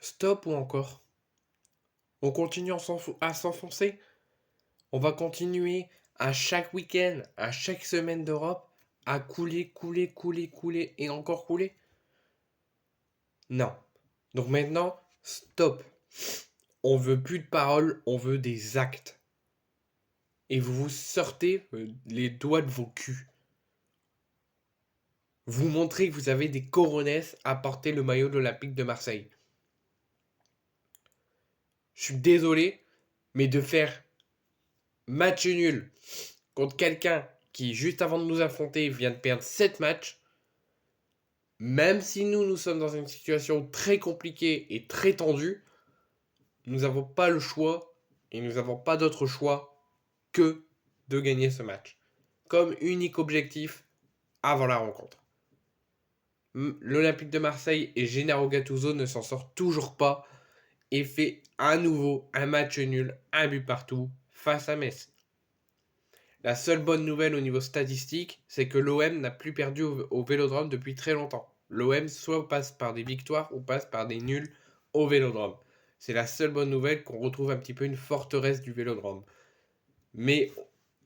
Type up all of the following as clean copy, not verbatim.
Stop ou encore? On continue à s'enfoncer? On va continuer à chaque week-end, à chaque semaine d'Europe, à couler, couler, couler, couler et encore couler? Non. Donc maintenant, stop. On veut plus de paroles, on veut des actes. Et vous vous sortez les doigts de vos culs. Vous montrez que vous avez des coronesses à porter le maillot de l'Olympique de Marseille. Je suis désolé, mais de faire match nul contre quelqu'un qui, juste avant de nous affronter, vient de perdre 7 matchs, même si nous sommes dans une situation très compliquée et très tendue, nous n'avons pas le choix et nous n'avons pas d'autre choix que de gagner ce match. Comme unique objectif avant la rencontre. L'Olympique de Marseille et Gennaro Gattuso ne s'en sortent toujours pas et fait à nouveau un match nul, un but partout face à Metz. La seule bonne nouvelle au niveau statistique, c'est que l'OM n'a plus perdu au Vélodrome depuis très longtemps. L'OM soit passe par des victoires ou passe par des nuls au Vélodrome. C'est la seule bonne nouvelle, qu'on retrouve un petit peu une forteresse du Vélodrome. Mais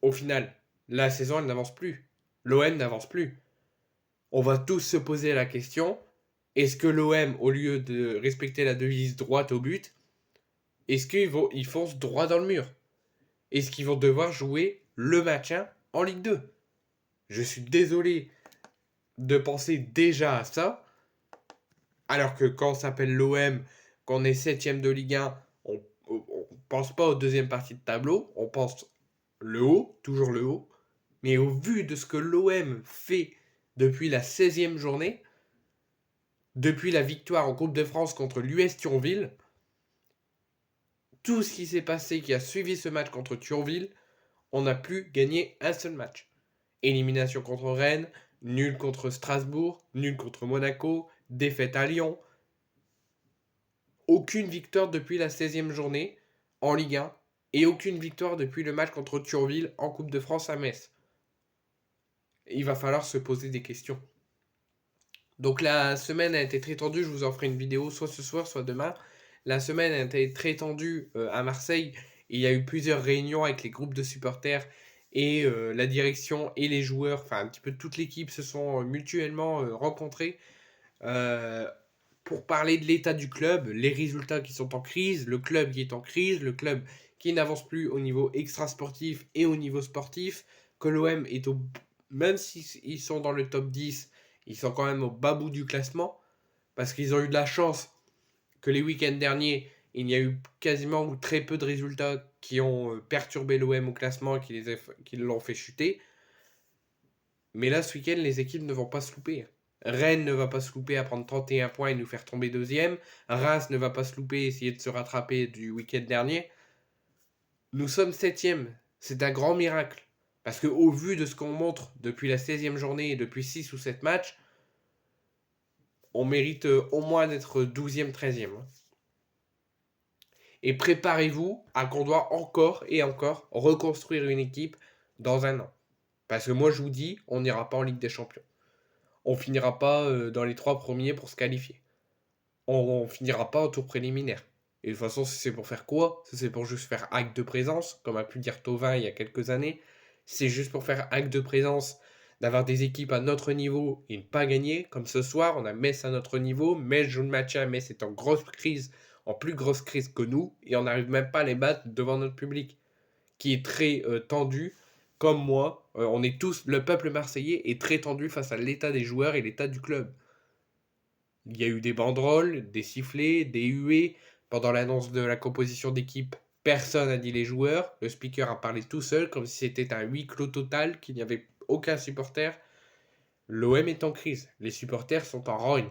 au final, la saison, elle n'avance plus. L'OM n'avance plus. On va tous se poser la question, est-ce que l'OM, au lieu de respecter la devise droite au but, est-ce qu'ils foncent droit dans le mur? Est-ce qu'ils vont devoir jouer le maintien en Ligue 2? Je suis désolé de penser déjà à ça, alors que quand on s'appelle l'OM, qu'on est 7ème de Ligue 1, on pense pas aux deuxième partie de tableau, on pense le haut, toujours le haut. Mais au vu de ce que l'OM fait depuis la 16e journée, depuis la victoire en Coupe de France contre l'US Thionville, tout ce qui s'est passé, qui a suivi ce match contre Thionville, on n'a plus gagné un seul match. Élimination contre Rennes, nul contre Strasbourg, nul contre Monaco, défaite à Lyon. Aucune victoire depuis la 16e journée en Ligue 1 et aucune victoire depuis le match contre Thionville en Coupe de France à Metz. Il va falloir se poser des questions. Donc la semaine a été très tendue, je vous en ferai une vidéo soit ce soir, soit demain. La semaine a été très tendue à Marseille. Il y a eu plusieurs réunions avec les groupes de supporters et la direction et les joueurs, enfin un petit peu toute l'équipe se sont mutuellement rencontrés euh, pour parler de l'état du club, les résultats qui sont en crise, le club qui est en crise, le club qui n'avance plus au niveau extra-sportif et au niveau sportif, que l'OM est au... Même s'ils sont dans le top 10, ils sont quand même au bas bout du classement, parce qu'ils ont eu de la chance que les week-ends derniers, il y a eu quasiment ou très peu de résultats qui ont perturbé l'OM au classement et qui l'ont fait chuter. Mais là, ce week-end, les équipes ne vont pas se louper. Rennes ne va pas se louper à prendre 31 points et nous faire tomber deuxième. Reims ne va pas se louper et essayer de se rattraper du week-end dernier. Nous sommes septième. C'est un grand miracle. Parce que au vu de ce qu'on montre depuis la 16e journée et depuis 6 ou 7 matchs, on mérite au moins d'être 12e, 13e. Et préparez-vous à qu'on doit encore et encore reconstruire une équipe dans un an. Parce que moi je vous dis, on n'ira pas en Ligue des Champions. On finira pas dans les 3 premiers pour se qualifier. On finira pas en tour préliminaire. Et de toute façon, c'est pour faire quoi? C'est pour juste faire acte de présence, comme a pu dire Tovin il y a quelques années. C'est juste pour faire acte de présence, d'avoir des équipes à notre niveau et ne pas gagner. Comme ce soir, on a Metz à notre niveau. Metz joue le match à Metz est en grosse crise, en plus grosse crise que nous, et on n'arrive même pas à les battre devant notre public, qui est très tendu, comme moi. On est tous, le peuple marseillais est très tendu face à l'état des joueurs et l'état du club. Il y a eu des banderoles, des sifflets, des huées. Pendant l'annonce de la composition d'équipe, personne n'a dit les joueurs. Le speaker a parlé tout seul, comme si c'était un huis clos total, qu'il n'y avait aucun supporter. L'OM est en crise. Les supporters sont en rogne.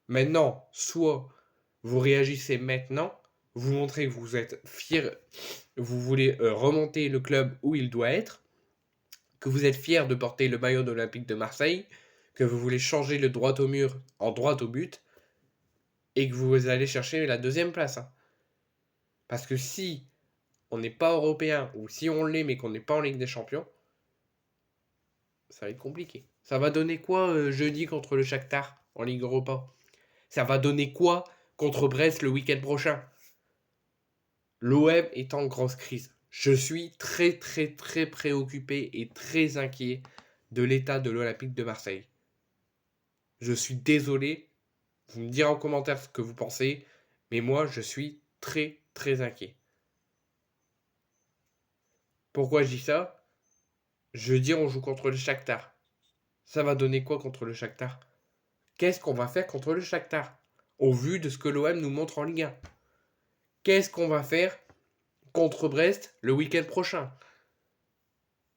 Maintenant, soit vous réagissez maintenant, vous montrez que vous êtes fier, vous voulez remonter le club où il doit être, que vous êtes fier de porter le maillot de l'Olympique de Marseille, que vous voulez changer le droit au mur en droit au but, et que vous allez chercher la deuxième place. Hein. Parce que si on n'est pas européen, ou si on l'est mais qu'on n'est pas en Ligue des Champions, ça va être compliqué. Ça va donner quoi jeudi contre le Shakhtar en Ligue Europa? Ça va donner quoi contre Brest le week-end prochain. L'OM est en grosse crise. Je suis très très très préoccupé et très inquiet de l'état de l'Olympique de Marseille. Je suis désolé, vous me direz en commentaire ce que vous pensez, mais moi je suis très très inquiet. Pourquoi je dis ça? Jeudi on joue contre le Shakhtar. Ça va donner quoi contre le Shakhtar? Qu'est-ce qu'on va faire contre le Shakhtar? Au vu de ce que l'OM nous montre en Ligue 1. Qu'est-ce qu'on va faire contre Brest le week-end prochain?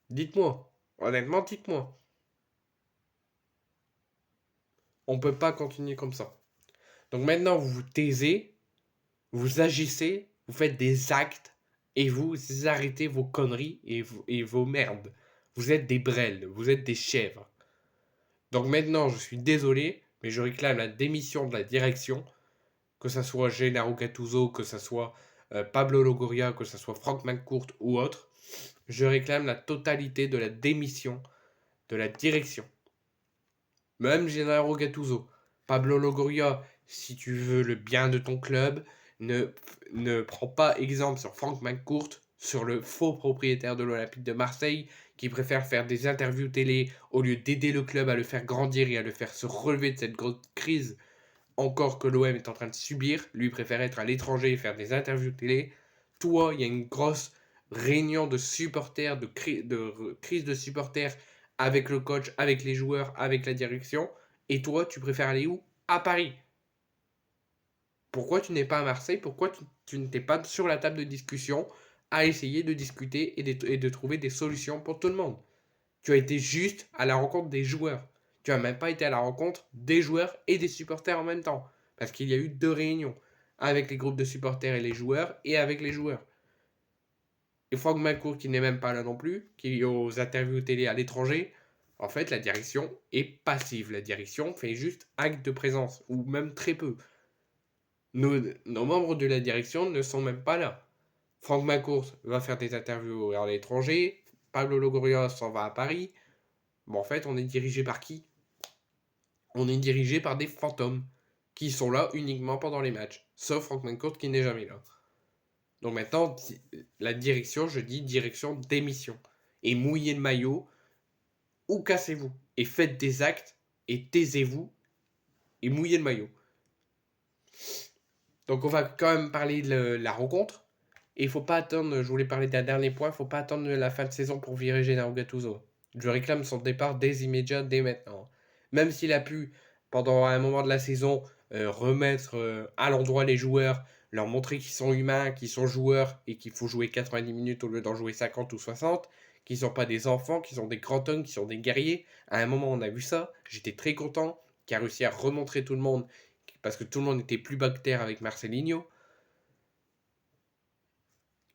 Dites-moi. Honnêtement, dites-moi. On ne peut pas continuer comme ça. Donc maintenant, vous vous taisez, vous agissez, vous faites des actes et vous arrêtez vos conneries et vos merdes. Vous êtes des brels, vous êtes des chèvres. Donc maintenant, je suis désolé, mais je réclame la démission de la direction, que ce soit Gennaro Gattuso, que ce soit Pablo Longoria, que ce soit Franck McCourt ou autre. Je réclame la totalité de la démission de la direction. Même Gennaro Gattuso, Pablo Longoria, si tu veux le bien de ton club, ne prends pas exemple sur Franck McCourt, sur le faux propriétaire de l'Olympique de Marseille, qui préfère faire des interviews télé au lieu d'aider le club à le faire grandir et à le faire se relever de cette grosse crise encore que l'OM est en train de subir. Lui préfère être à l'étranger et faire des interviews télé. Toi, il y a une grosse réunion de supporters, de crise de supporters avec le coach, avec les joueurs, avec la direction. Et toi, tu préfères aller où? À Paris. Pourquoi tu n'es pas à Marseille? Pourquoi tu n'étais pas sur la table de discussion à essayer de discuter et de trouver des solutions pour tout le monde? Tu as été juste à la rencontre des joueurs. Tu n'as même pas été à la rencontre des joueurs et des supporters en même temps. Parce qu'il y a eu 2 réunions. Avec les groupes de supporters et les joueurs, et avec les joueurs. Et Franck McCourt, qui n'est même pas là non plus, qui est aux interviews télé à l'étranger, en fait, la direction est passive. La direction fait juste acte de présence, ou même très peu. Nos membres de la direction ne sont même pas là. Franck McCourt va faire des interviews à l'étranger, Pablo Longoria s'en va à Paris. Bon, en fait, on est dirigé par qui? On est dirigé par des fantômes qui sont là uniquement pendant les matchs, sauf Frank McCourt qui n'est jamais là. Donc maintenant, la direction, je dis direction démission. Et mouillez le maillot, ou cassez-vous. Et faites des actes, et taisez-vous, et mouillez le maillot. Donc on va quand même parler de la rencontre. Et il faut pas attendre, je voulais parler d'un dernier point, il faut pas attendre la fin de saison pour virer Gennaro Gattuso. Je réclame son départ dès immédiat, dès maintenant. Même s'il a pu, pendant un moment de la saison, remettre à l'endroit les joueurs, leur montrer qu'ils sont humains, qu'ils sont joueurs et qu'il faut jouer 90 minutes au lieu d'en jouer 50 ou 60, qu'ils sont pas des enfants, qu'ils sont des grands hommes, qu'ils sont des guerriers. À un moment, on a vu ça, j'étais très content, qu'il a réussi à remontrer tout le monde, parce que tout le monde était plus bactère avec Marcelinho.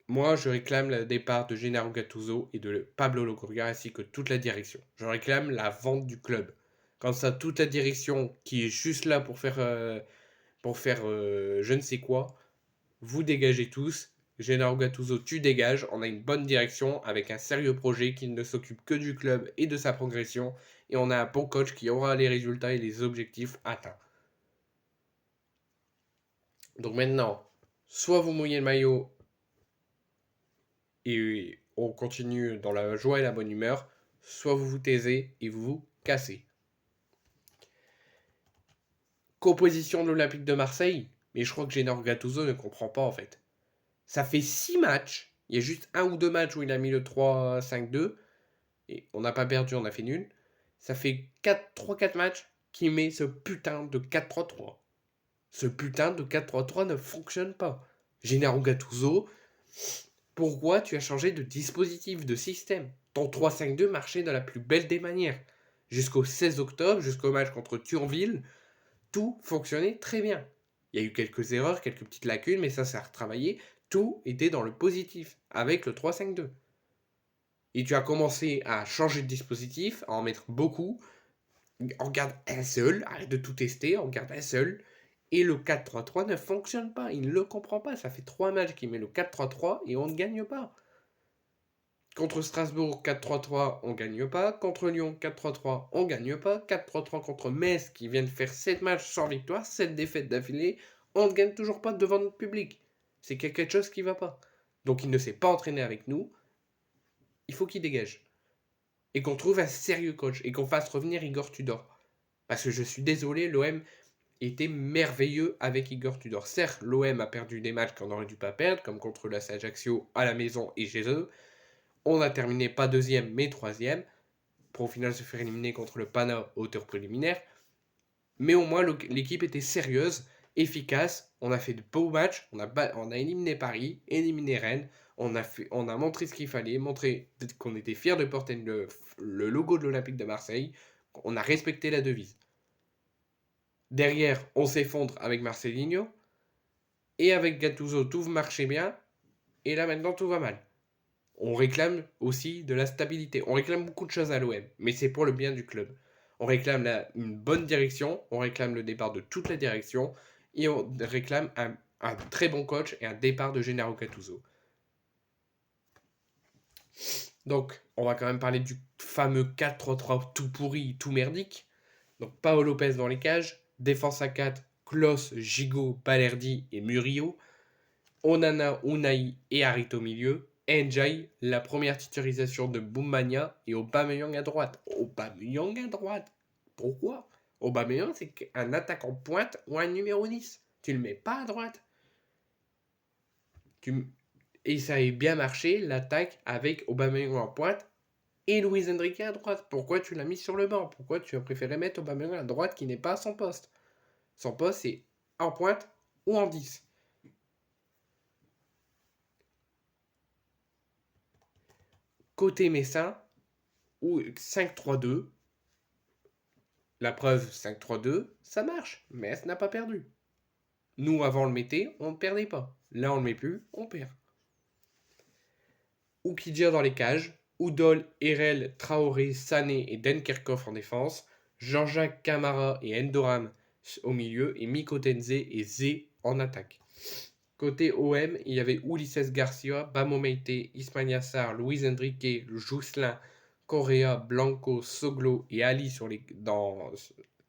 Moi, je réclame le départ de Gennaro Gattuso et de Pablo Longoria ainsi que toute la direction. Je réclame la vente du club. Quand ça, toute la direction qui est juste là pour faire je ne sais quoi, vous dégagez tous. Gennaro Gattuso, tu dégages. On a une bonne direction avec un sérieux projet qui ne s'occupe que du club et de sa progression. Et on a un bon coach qui aura les résultats et les objectifs atteints. Donc maintenant, soit vous mouillez le maillot et on continue dans la joie et la bonne humeur, soit vous vous taisez et vous vous cassez. Composition de l'Olympique de Marseille, mais je crois que Gennaro Gattuso ne comprend pas en fait. Ça fait 6 matchs, il y a juste un ou deux matchs où il a mis le 3-5-2, et on n'a pas perdu, on a fait nul. Ça fait 3-4 matchs qu'il met ce putain de 4-3-3. Ce putain de 4-3-3 ne fonctionne pas. Gennaro Gattuso, pourquoi tu as changé de dispositif, de système? Ton 3-5-2 marchait de la plus belle des manières. Jusqu'au 16 octobre, jusqu'au match contre Thionville, tout fonctionnait très bien. Il y a eu quelques erreurs, quelques petites lacunes, mais ça a retravaillé. Tout était dans le positif, avec le 3-5-2. Et tu as commencé à changer de dispositif, à en mettre beaucoup. On garde un seul, arrête de tout tester, on garde un seul. Et le 4-3-3 ne fonctionne pas, il ne le comprend pas. Ça fait 3 matchs qu'il met le 4-3-3 et on ne gagne pas. Contre Strasbourg, 4-3-3, on gagne pas. Contre Lyon, 4-3-3, on gagne pas. 4-3-3 contre Metz, qui vient de faire 7 matchs sans victoire, 7 défaites d'affilée, On ne gagne toujours pas devant notre public. C'est qu'il y a quelque chose qui ne va pas. Donc il ne s'est pas entraîné avec nous. Il faut qu'il dégage. Et qu'on trouve un sérieux coach. Et qu'on fasse revenir Igor Tudor. Parce que je suis désolé, l'OM était merveilleux avec Igor Tudor. Certes, l'OM a perdu des matchs qu'on aurait dû pas perdre, comme contre la Ajaccio à la maison et chez eux. On a terminé pas deuxième, mais troisième, pour au final se faire éliminer contre le Pana au tour préliminaire. Mais au moins, l'équipe était sérieuse, efficace. On a fait de beaux matchs. On a éliminé Paris, éliminé Rennes. On a montré ce qu'il fallait, montré qu'on était fiers de porter le logo de l'Olympique de Marseille. On a respecté la devise. Derrière, on s'effondre avec Marcelinho. Et avec Gattuso, tout marchait bien. Et là, maintenant, tout va mal. On réclame aussi de la stabilité. On réclame beaucoup de choses à l'OM. Mais c'est pour le bien du club. On réclame une bonne direction. On réclame le départ de toute la direction. Et on réclame un très bon coach et un départ de Gennaro Gattuso. Donc, on va quand même parler du fameux 4-3-3 tout pourri, tout merdique. Donc, Paolo Lopez dans les cages. Défense à 4, Klos, Gigot, Balerdi et Murillo. Onana, Unai et Harit au milieu. Njai, la première titularisation de Boumania et Aubameyang à droite. Aubameyang à droite. Pourquoi? Aubameyang, c'est un attaquant pointe ou un numéro 10. Tu le mets pas à droite. Et ça a bien marché, l'attaque avec Aubameyang en pointe et Luis Enrique à droite. Pourquoi tu l'as mis sur le banc? Pourquoi tu as préféré mettre Aubameyang à droite qui n'est pas à son poste? Son poste, c'est en pointe ou en 10. Côté Messin, ou 5-3-2, la preuve 5-3-2, ça marche. Metz n'a pas perdu. Nous, avant, on le mettait, on ne perdait pas. Là, on le met plus, on perd. Oukidja dans les cages. Oudol, Erel, Traoré, Sané et Denkerkov en défense. Jean-Jacques Camara et Endoram au milieu. Et Mikotenze et Zé en attaque. Côté OM, il y avait Ulises Garcia, Bamo Meite, Ismail Yassar, Luis Enrique, Jousselin, Correa, Blanco, Soglo et Ali dans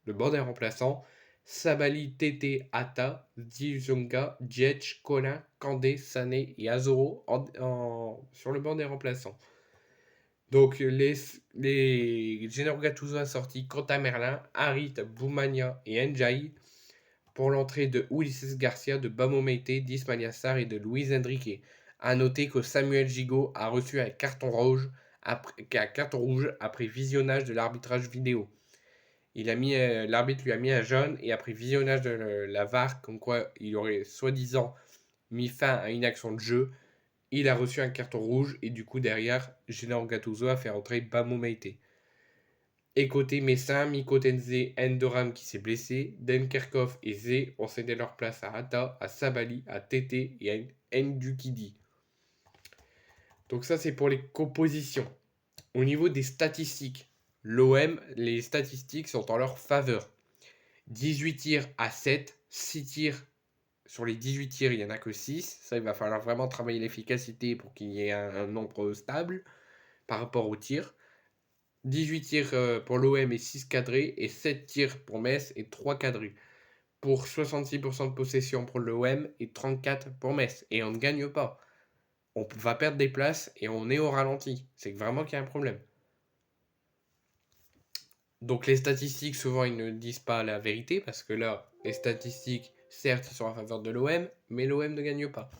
le banc des remplaçants. Sabali, Tete, Ata, Dizonga, Djetch, Colin, Kandé, Sané et Azoro sur le banc des remplaçants. Donc les Gennaro Gattuso a sorti Quentin Merlin, Harit, Boumania et Njai pour l'entrée de Ulises Garcia, de Bamo Meite, d'Ismail Yassar et de Luis Enrique. A noter que Samuel Gigot a reçu un carton rouge après visionnage de l'arbitrage vidéo. L'arbitre lui a mis un jaune et après visionnage de la VAR, comme quoi il aurait soi-disant mis fin à une action de jeu, il a reçu un carton rouge et du coup derrière, Gennaro Gattuso a fait entrer Bamo Meite. Et côté Messin, Mikotenze, Endoram qui s'est blessé, Denkerkov et Zé ont cédé leur place à Ata, à Sabali, à Tete et à Ndukidi. Donc ça c'est pour les compositions. Au niveau des statistiques, l'OM, les statistiques sont en leur faveur. 18 tirs à 7, 6 tirs sur les 18 tirs, il n'y en a que 6. Ça, il va falloir vraiment travailler l'efficacité pour qu'il y ait un nombre stable par rapport aux tirs. 18 tirs pour l'OM et 6 cadrés, et 7 tirs pour Metz et 3 cadrés. Pour 66% de possession pour l'OM et 34% pour Metz. Et on ne gagne pas. On va perdre des places et on est au ralenti. C'est vraiment qu'il y a un problème. Donc les statistiques, souvent, ils ne disent pas la vérité, parce que là, les statistiques, certes, ils sont en faveur de l'OM, mais l'OM ne gagne pas.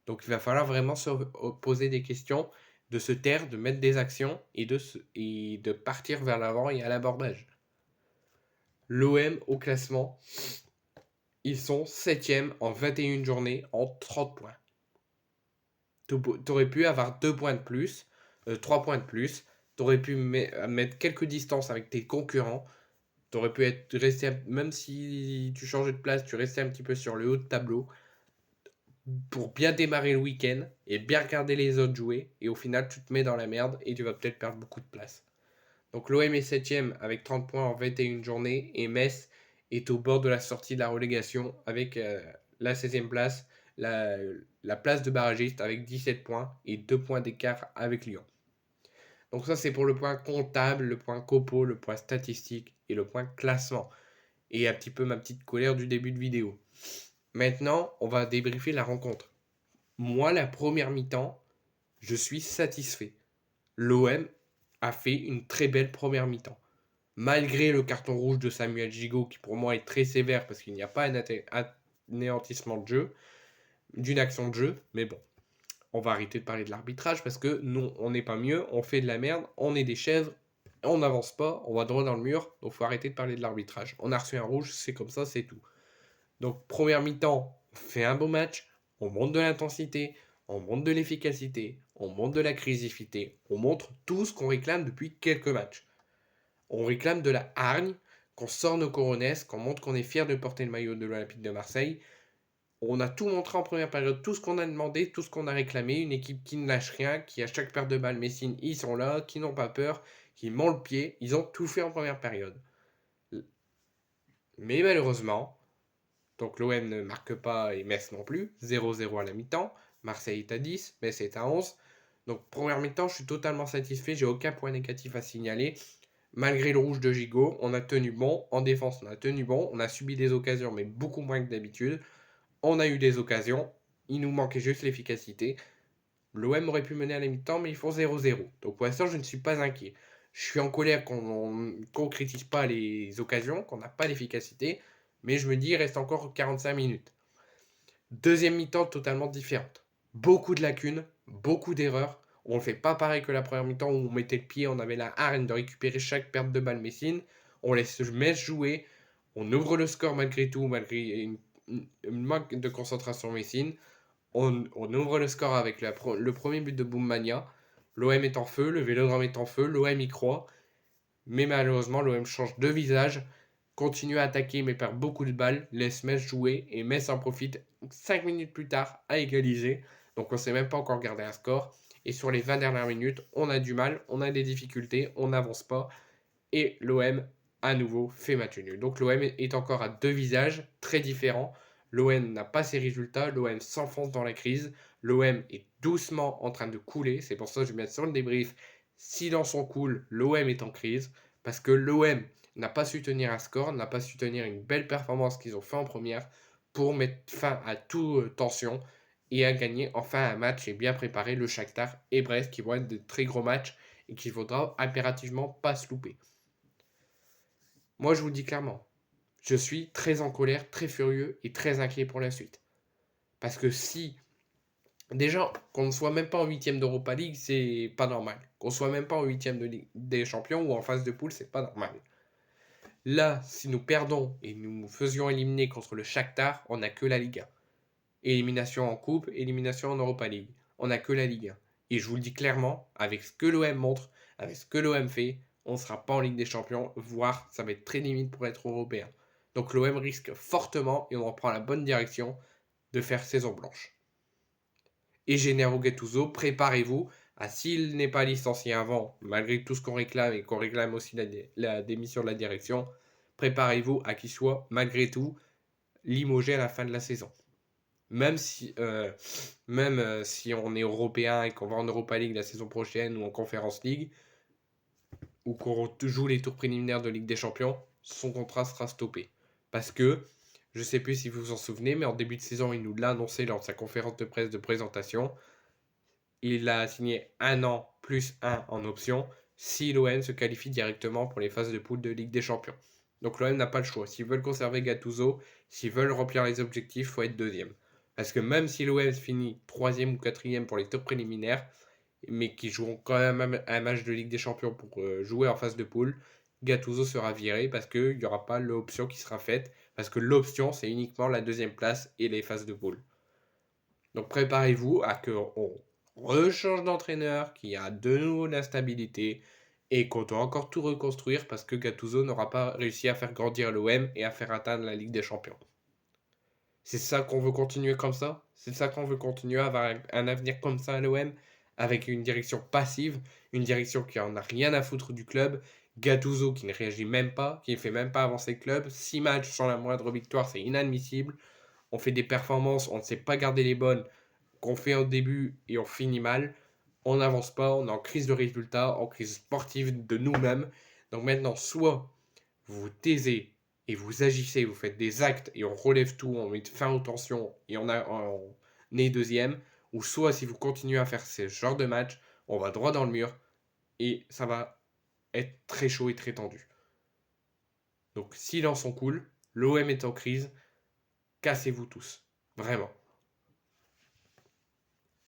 Donc il va falloir vraiment se poser des questions, de se taire, de mettre des actions et de partir vers l'avant et à l'abordage. L'OM au classement, ils sont 7e en 21 journées en 30 points. T'aurais pu avoir 2 points de plus, 3 points de plus, t'aurais pu mettre quelques distances avec tes concurrents, t'aurais pu rester, même si tu changeais de place, tu restais un petit peu sur le haut de tableau, pour bien démarrer le week-end et bien regarder les autres jouer, et au final tu te mets dans la merde et tu vas peut-être perdre beaucoup de place. Donc l'OM est 7ème avec 30 points en 21 journées, et Metz est au bord de la sortie de la relégation avec la 16e place, la place de barragiste avec 17 points et 2 points d'écart avec Lyon. Donc ça c'est pour le point comptable, le point copo, le point statistique et le point classement. Et un petit peu ma petite colère du début de vidéo. Maintenant, on va débriefer la rencontre. Moi, la première mi-temps, je suis satisfait. L'OM a fait une très belle première mi-temps. Malgré le carton rouge de Samuel Gigot, qui pour moi est très sévère parce qu'il n'y a pas un anéantissement de jeu, d'une action de jeu, mais bon, on va arrêter de parler de l'arbitrage parce que non, on n'est pas mieux, on fait de la merde, on est des chèvres, on n'avance pas, on va droit dans le mur, donc faut arrêter de parler de l'arbitrage. On a reçu un rouge, c'est comme ça, c'est tout. Donc première mi-temps, on fait un beau match, on monte de l'intensité, on monte de l'efficacité, on monte de la créativité, on montre tout ce qu'on réclame depuis quelques matchs. On réclame de la hargne, qu'on sort nos coronesses, qu'on montre qu'on est fier de porter le maillot de l'Olympique de Marseille. On a tout montré en première période, tout ce qu'on a demandé, tout ce qu'on a réclamé. Une équipe qui ne lâche rien, qui à chaque perte de balle, Messine, ils sont là, qui n'ont pas peur, qui montent le pied. Ils ont tout fait en première période. Mais malheureusement, donc l'OM ne marque pas et Metz non plus. 0-0 à la mi-temps. Marseille est à 10, Metz est à 11. Donc première mi-temps, je suis totalement satisfait. J'ai aucun point négatif à signaler. Malgré le rouge de Gigot, on a tenu bon. En défense, on a tenu bon. On a subi des occasions, mais beaucoup moins que d'habitude. On a eu des occasions. Il nous manquait juste l'efficacité. L'OM aurait pu mener à la mi-temps, mais ils font 0-0. Donc pour l'instant, je ne suis pas inquiet. Je suis en colère qu'on ne concrétise pas les occasions, qu'on n'a pas l'efficacité. Mais je me dis, il reste encore 45 minutes. Deuxième mi-temps totalement différente. Beaucoup de lacunes, beaucoup d'erreurs. On ne fait pas pareil que la première mi-temps où on mettait le pied, on avait la hargne de récupérer chaque perte de balle Messine. On laisse Metz jouer. On ouvre le score malgré tout, malgré une manque de concentration Messine. On ouvre le score avec le premier but de Boumania. L'OM est en feu, le Vélodrome est en feu, l'OM y croit. Mais malheureusement, l'OM change de visage, continue à attaquer mais perd beaucoup de balles, laisse Metz jouer et Metz en profite 5 minutes plus tard à égaliser. Donc on ne sait même pas encore garder un score. Et sur les 20 dernières minutes, on a du mal, on a des difficultés, on n'avance pas. Et l'OM, à nouveau, fait match nul. Donc l'OM est encore à deux visages très différents. L'OM n'a pas ses résultats, l'OM s'enfonce dans la crise, l'OM est doucement en train de couler. C'est pour ça que je vais mettre sur le débrief. Si dans son coule, l'OM est en crise, parce que l'OM n'a pas su tenir un score, n'a pas su tenir une belle performance qu'ils ont fait en première pour mettre fin à toute tension et à gagner enfin un match et bien préparer le Shakhtar et Brest qui vont être de très gros matchs et qu'il faudra impérativement pas se louper. Moi, je vous le dis clairement, je suis très en colère, très furieux et très inquiet pour la suite. Parce que si, déjà, qu'on ne soit même pas en huitième d'Europa League, c'est pas normal. Qu'on soit même pas en huitième de Ligue des Champions ou en phase de poule, c'est pas normal. Là, si nous perdons et nous faisions éliminer contre le Shakhtar, on n'a que la Ligue 1. Élimination en coupe, élimination en Europa League. On n'a que la Ligue 1. Et je vous le dis clairement, avec ce que l'OM montre, avec ce que l'OM fait, on ne sera pas en Ligue des Champions, voire ça va être très limite pour être européen. Donc l'OM risque fortement, et on en prend la bonne direction, de faire saison blanche. Et Gennaro Gattuso, préparez-vous à s'il n'est pas licencié avant, malgré tout ce qu'on réclame et qu'on réclame aussi la démission de la direction, préparez-vous à qu'il soit malgré tout limogé à la fin de la saison. Même si on est européen et qu'on va en Europa League la saison prochaine ou en Conference League, ou qu'on joue les tours préliminaires de Ligue des Champions, son contrat sera stoppé. Parce que, je ne sais plus si vous vous en souvenez, mais en début de saison, il nous l'a annoncé lors de sa conférence de presse de présentation. Il a signé 1 an plus 1 en option si l'OM se qualifie directement pour les phases de poule de Ligue des Champions. Donc l'OM n'a pas le choix. S'ils veulent conserver Gattuso, s'ils veulent remplir les objectifs, il faut être deuxième. Parce que même si l'OM finit 3e ou 4e pour les tours préliminaires, mais qui joueront quand même un match de Ligue des Champions pour jouer en phase de poule, Gattuso sera viré parce qu'il n'y aura pas l'option qui sera faite. Parce que l'option, c'est uniquement la deuxième place et les phases de poule. Donc préparez-vous à qu'on rechange d'entraîneur, qu'il y a de nouveau de l'instabilité et qu'on doit encore tout reconstruire parce que Gattuso n'aura pas réussi à faire grandir l'OM et à faire atteindre la Ligue des Champions. C'est ça qu'on veut continuer comme ça? C'est ça qu'on veut continuer à avoir un avenir comme ça à l'OM? Avec une direction passive, une direction qui en a rien à foutre du club, Gattuso qui ne réagit même pas, qui ne fait même pas avancer le club, 6 matchs sans la moindre victoire, c'est inadmissible. On fait des performances, on ne sait pas garder les bonnes, qu'on fait au début et on finit mal. On n'avance pas, on est en crise de résultats, en crise sportive de nous-mêmes. Donc maintenant, soit vous vous taisez et vous agissez, vous faites des actes et on relève tout, on met fin aux tensions et on est deuxième, ou soit si vous continuez à faire ce genre de match, on va droit dans le mur et ça va être très chaud et très tendu. Donc silence on coule, l'OM est en crise, cassez-vous tous, vraiment.